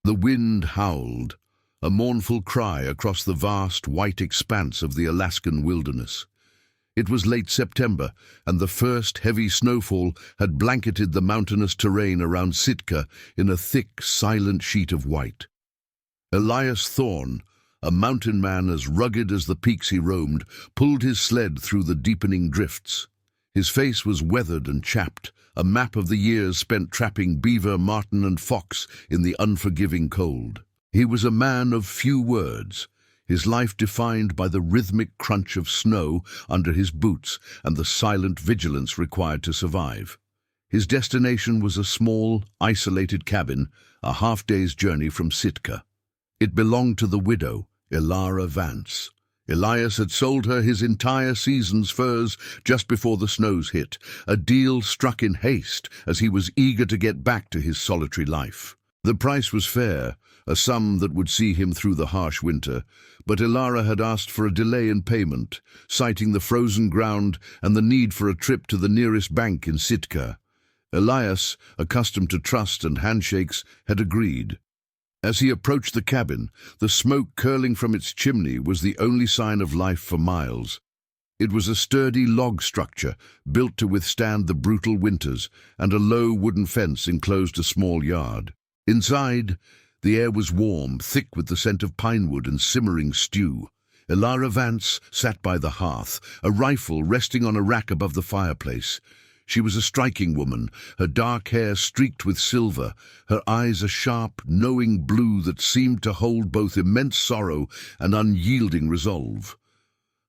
The wind howled, a mournful cry across the vast white expanse of the Alaskan wilderness. It was late September, and the first heavy snowfall had blanketed the mountainous terrain around Sitka in a thick, silent sheet of white. Elias Thorne, a mountain man as rugged as the peaks he roamed, pulled his sled through the deepening drifts. His face was weathered and chapped, a map of the years spent trapping beaver, marten, and fox in the unforgiving cold. He was a man of few words, his life defined by the rhythmic crunch of snow under his boots and the silent vigilance required to survive. His destination was a small, isolated cabin, a half-day's journey from Sitka. It belonged to the widow, Ilara Vance. Elias had sold her his entire season's furs just before the snows hit, a deal struck in haste as he was eager to get back to his solitary life. The price was fair, a sum that would see him through the harsh winter, but Ilara had asked for a delay in payment, citing the frozen ground and the need for a trip to the nearest bank in Sitka. Elias, accustomed to trust and handshakes, had agreed. As he approached the cabin, the smoke curling from its chimney was the only sign of life for miles. It was a sturdy log structure, built to withstand the brutal winters, and a low wooden fence enclosed a small yard. Inside, the air was warm, thick with the scent of pinewood and simmering stew. Ilara Vance sat by the hearth, a rifle resting on a rack above the fireplace. She was a striking woman, her dark hair streaked with silver, her eyes a sharp, knowing blue that seemed to hold both immense sorrow and unyielding resolve.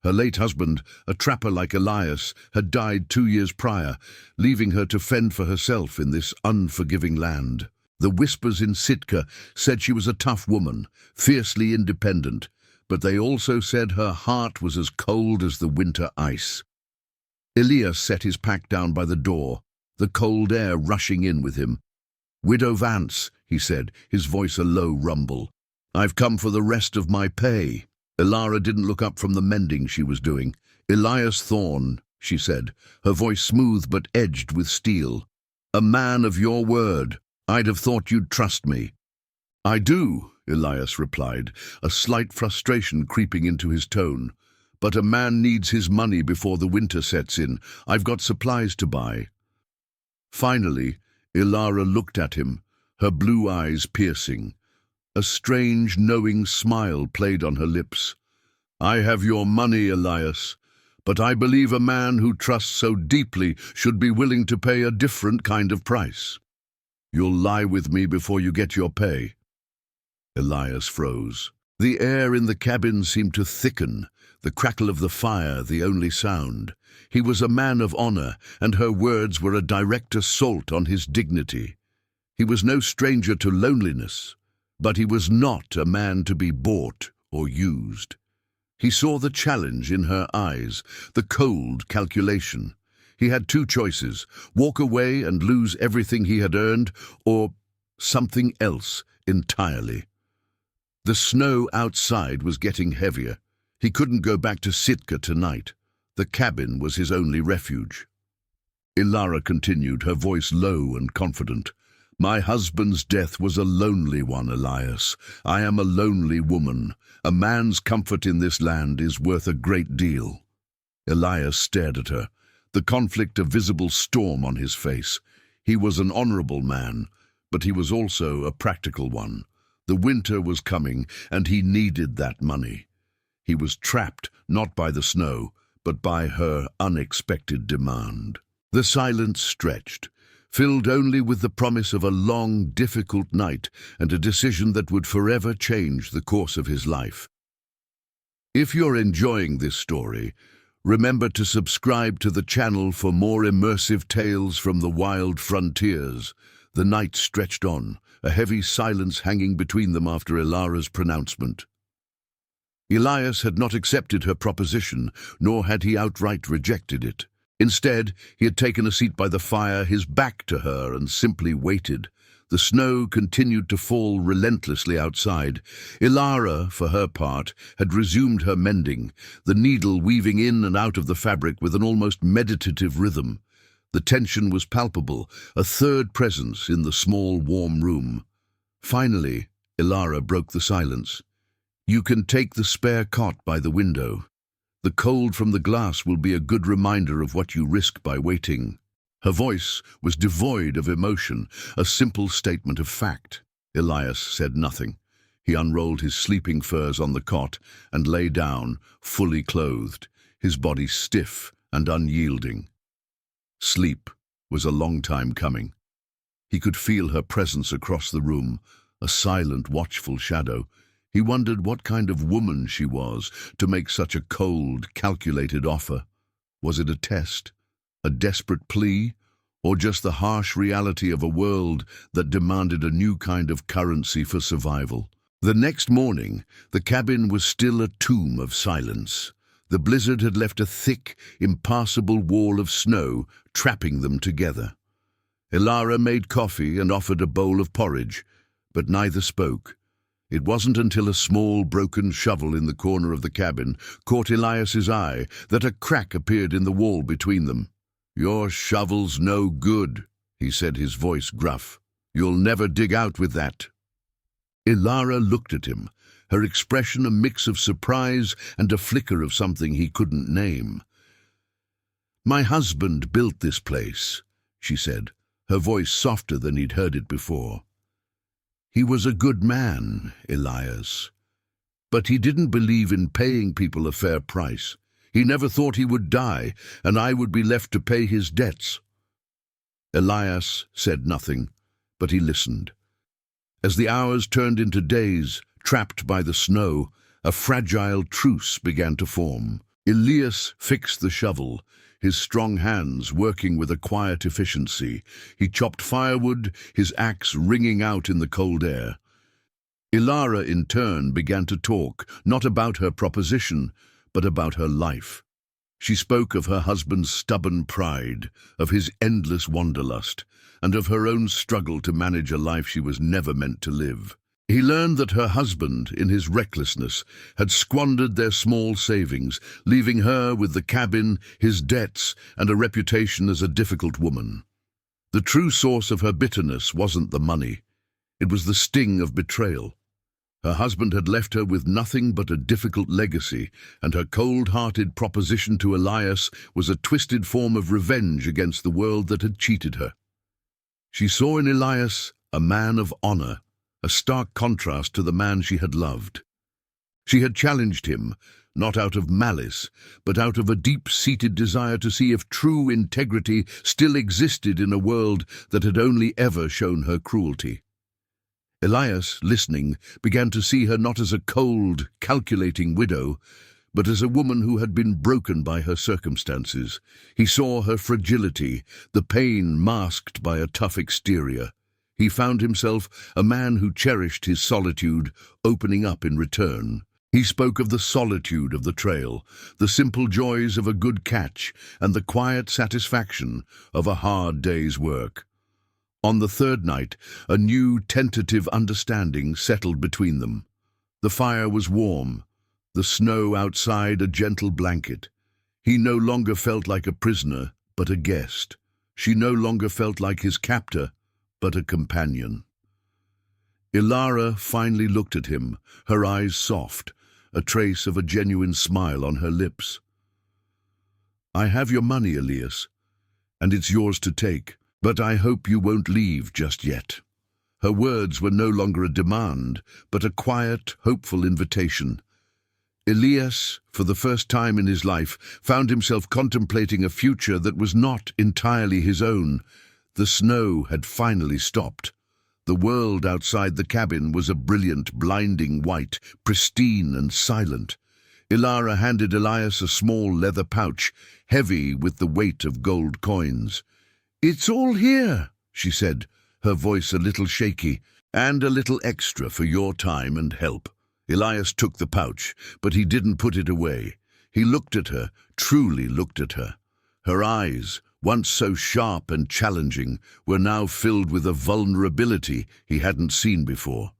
Her late husband, a trapper like Elias, had died 2 years prior, leaving her to fend for herself in this unforgiving land. The whispers in Sitka said she was a tough woman, fiercely independent, but they also said her heart was as cold as the winter ice. Elias set his pack down by the door, the cold air rushing in with him. "Widow Vance," he said, his voice a low rumble. "I've come for the rest of my pay." Ilara didn't look up from the mending she was doing. "Elias Thorne," she said, her voice smooth but edged with steel. "A man of your word. I'd have thought you'd trust me." "I do," Elias replied, a slight frustration creeping into his tone. "But a man needs his money before the winter sets in. I've got supplies to buy." Finally, Ilara looked at him, her blue eyes piercing. A strange, knowing smile played on her lips. "I have your money, Elias, but I believe a man who trusts so deeply should be willing to pay a different kind of price. You'll lie with me before you get your pay." Elias froze. The air in the cabin seemed to thicken, the crackle of the fire the only sound. He was a man of honor, and her words were a direct assault on his dignity. He was no stranger to loneliness, but he was not a man to be bought or used. He saw the challenge in her eyes, the cold calculation. He had two choices: walk away and lose everything he had earned, or something else entirely. The snow outside was getting heavier. He couldn't go back to Sitka tonight. The cabin was his only refuge. Ilara continued, her voice low and confident. "My husband's death was a lonely one, Elias. I am a lonely woman. A man's comfort in this land is worth a great deal." Elias stared at her, the conflict a visible storm on his face. He was an honorable man, but he was also a practical one. The winter was coming, and he needed that money. He was trapped, not by the snow, but by her unexpected demand. The silence stretched, filled only with the promise of a long, difficult night and a decision that would forever change the course of his life. If you're enjoying this story, remember to subscribe to the channel for more immersive tales from the wild frontiers. The night stretched on, a heavy silence hanging between them after Ilara's pronouncement. Elias had not accepted her proposition, nor had he outright rejected it. Instead, he had taken a seat by the fire, his back to her, and simply waited. The snow continued to fall relentlessly outside. Ilara, for her part, had resumed her mending, the needle weaving in and out of the fabric with an almost meditative rhythm. The tension was palpable, a third presence in the small, warm room. Finally, Ilara broke the silence. "You can take the spare cot by the window. The cold from the glass will be a good reminder of what you risk by waiting." Her voice was devoid of emotion, a simple statement of fact. Elias said nothing. He unrolled his sleeping furs on the cot and lay down, fully clothed, his body stiff and unyielding. Sleep was a long time coming. He could feel her presence across the room, a silent, watchful shadow. He wondered what kind of woman she was to make such a cold, calculated offer. Was it a test, a desperate plea, or just the harsh reality of a world that demanded a new kind of currency for survival? The next morning, the cabin was still a tomb of silence. The blizzard had left a thick, impassable wall of snow, trapping them together. Ilara made coffee and offered a bowl of porridge, but neither spoke. It wasn't until a small, broken shovel in the corner of the cabin caught Elias's eye that a crack appeared in the wall between them. "Your shovel's no good," he said, his voice gruff. "You'll never dig out with that." Ilara looked at him, her expression a mix of surprise and a flicker of something he couldn't name. "My husband built this place," she said, her voice softer than he'd heard it before. "He was a good man, Elias, but he didn't believe in paying people a fair price. He never thought he would die, and I would be left to pay his debts." Elias said nothing, but he listened. As the hours turned into days, trapped by the snow, a fragile truce began to form. Elias fixed the shovel, his strong hands working with a quiet efficiency. He chopped firewood, his axe ringing out in the cold air. Ilara, in turn, began to talk, not about her proposition, but about her life. She spoke of her husband's stubborn pride, of his endless wanderlust, and of her own struggle to manage a life she was never meant to live. He learned that her husband, in his recklessness, had squandered their small savings, leaving her with the cabin, his debts, and a reputation as a difficult woman. The true source of her bitterness wasn't the money. It was the sting of betrayal. Her husband had left her with nothing but a difficult legacy, and her cold-hearted proposition to Elias was a twisted form of revenge against the world that had cheated her. She saw in Elias a man of honor, a stark contrast to the man she had loved. She had challenged him, not out of malice, but out of a deep-seated desire to see if true integrity still existed in a world that had only ever shown her cruelty. Elias, listening, began to see her not as a cold, calculating widow, but as a woman who had been broken by her circumstances. He saw her fragility, the pain masked by a tough exterior. He found himself a man who cherished his solitude, opening up in return. He spoke of the solitude of the trail, the simple joys of a good catch, and the quiet satisfaction of a hard day's work. On the third night, a new, tentative understanding settled between them. The fire was warm, the snow outside a gentle blanket. He no longer felt like a prisoner, but a guest. She no longer felt like his captor, but a companion. Ilara finally looked at him, her eyes soft, a trace of a genuine smile on her lips. "I have your money, Elias, and it's yours to take, but I hope you won't leave just yet." Her words were no longer a demand, but a quiet, hopeful invitation. Elias, for the first time in his life, found himself contemplating a future that was not entirely his own. The snow had finally stopped. The world outside the cabin was a brilliant, blinding white, pristine and silent. Ilara handed Elias a small leather pouch, heavy with the weight of gold coins. "It's all here," she said, her voice a little shaky, "and a little extra for your time and help." Elias took the pouch, but he didn't put it away. He looked at her, truly looked at her. Her eyes, once so sharp and challenging, were now filled with a vulnerability he hadn't seen before.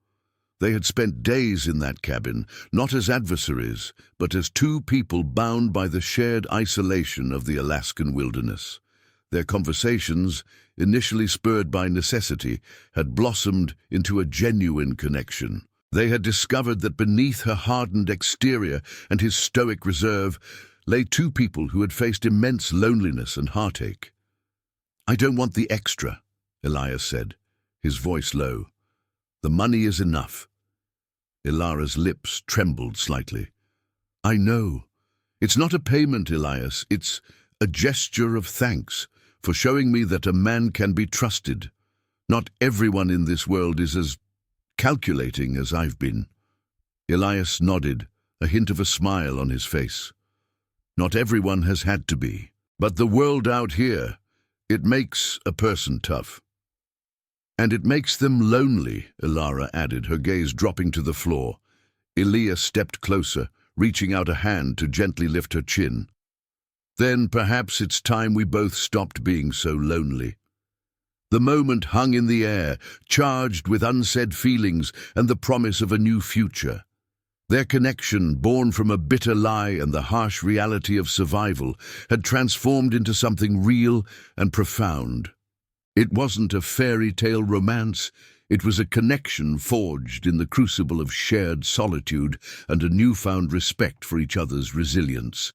They had spent days in that cabin, not as adversaries, but as two people bound by the shared isolation of the Alaskan wilderness. Their conversations, initially spurred by necessity, had blossomed into a genuine connection. They had discovered that beneath her hardened exterior and his stoic reserve lay two people who had faced immense loneliness and heartache. "I don't want the extra," Elias said, his voice low. "The money is enough." Ilara's lips trembled slightly. "I know. It's not a payment, Elias. It's a gesture of thanks for showing me that a man can be trusted. Not everyone in this world is as calculating as I've been." Elias nodded, a hint of a smile on his face. "Not everyone has had to be. But the world out here, it makes a person tough. And it makes them lonely," Ilara added, her gaze dropping to the floor. Elias stepped closer, reaching out a hand to gently lift her chin. "Then perhaps it's time we both stopped being so lonely." The moment hung in the air, charged with unsaid feelings and the promise of a new future. Their connection, born from a bitter lie and the harsh reality of survival, had transformed into something real and profound. It wasn't a fairy tale romance, it was a connection forged in the crucible of shared solitude and a newfound respect for each other's resilience.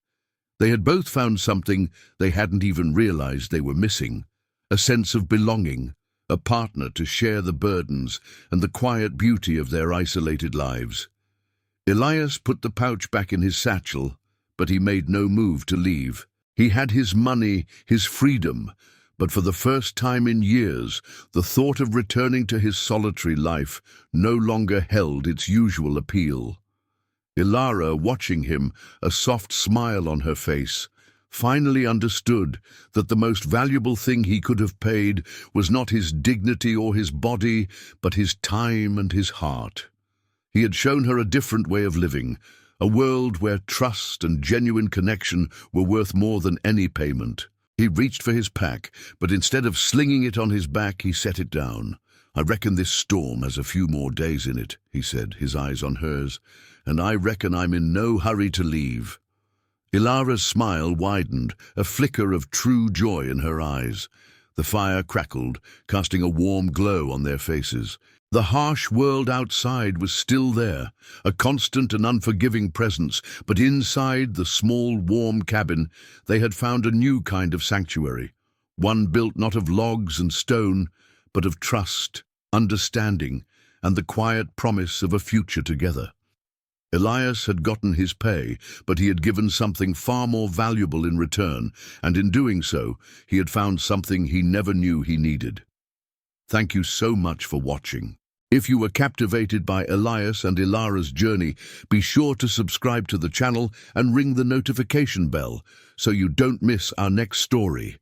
They had both found something they hadn't even realized they were missing, a sense of belonging, a partner to share the burdens and the quiet beauty of their isolated lives. Elias put the pouch back in his satchel, but he made no move to leave. He had his money, his freedom, but for the first time in years, the thought of returning to his solitary life no longer held its usual appeal. Ilara, watching him, a soft smile on her face, finally understood that the most valuable thing he could have paid was not his dignity or his body, but his time and his heart. He had shown her a different way of living, a world where trust and genuine connection were worth more than any payment. He reached for his pack, but instead of slinging it on his back, he set it down. "I reckon this storm has a few more days in it," he said, his eyes on hers, "and I reckon I'm in no hurry to leave." Ilara's smile widened, a flicker of true joy in her eyes. The fire crackled, casting a warm glow on their faces. The harsh world outside was still there, a constant and unforgiving presence, but inside the small, warm cabin they had found a new kind of sanctuary, one built not of logs and stone, but of trust, understanding, and the quiet promise of a future together. Elias had gotten his pay, but he had given something far more valuable in return, and in doing so, he had found something he never knew he needed. Thank you so much for watching. If you were captivated by Elias and Ilara's journey, be sure to subscribe to the channel and ring the notification bell so you don't miss our next story.